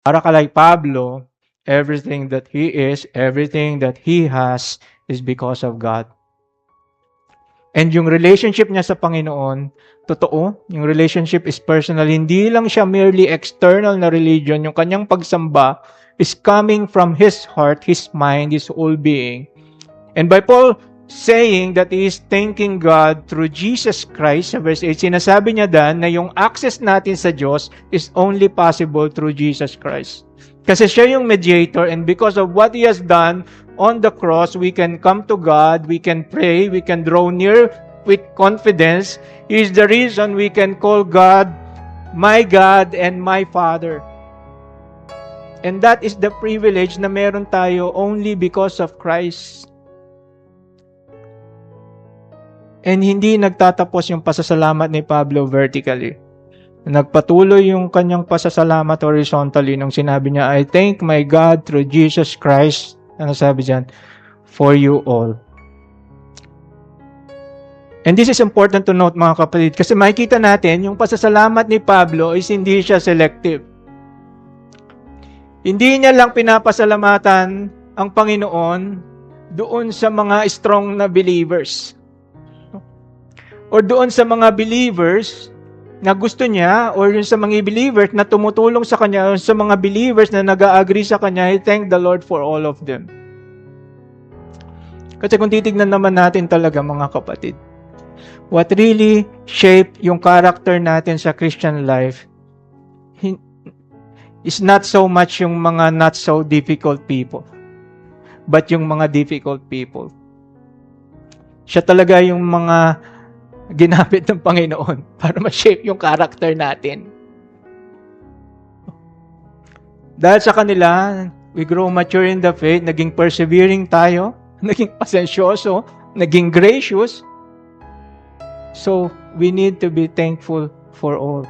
Para kay Pablo, everything that he is, everything that he has is because of God. And yung relationship niya sa Panginoon, totoo, yung relationship is personal. Hindi lang siya merely external na religion. Yung kanyang pagsamba is coming from his heart, his mind, his whole being. And by Paul saying that he is thanking God through Jesus Christ, sa verse 8, sinasabi niya dan na yung access natin sa Diyos is only possible through Jesus Christ. Kasi siya yung mediator, and because of what He has done on the cross, we can come to God, we can pray, we can draw near with confidence. He is the reason we can call God and my Father. And that is the privilege na meron tayo only because of Christ. And hindi nagtatapos yung pasasalamat ni Pablo vertically. Nagpatuloy yung kanyang pasasalamat horizontally nung sinabi niya, I thank my God through Jesus Christ, ano sabi diyan, for you all. And this is important to note, mga kapatid, kasi makikita natin, yung pasasalamat ni Pablo is hindi siya selective. Hindi niya lang pinapasalamatan ang Panginoon doon sa mga strong na believers. Or doon sa mga believers na gusto niya, or yung sa mga believers na tumutulong sa kanya, or sa mga believers na nag-agree sa kanya, I thank the Lord for all of them. Kasi kung titignan naman natin talaga, mga kapatid, what really shaped yung character natin sa Christian life is not so much yung mga not so difficult people, but yung mga difficult people. Siya talaga yung mga ginamit ng Panginoon para ma-shape yung character natin. Dahil sa kanila, we grow mature in the faith, naging persevering tayo, naging pasensyoso, naging gracious. So, we need to be thankful for all.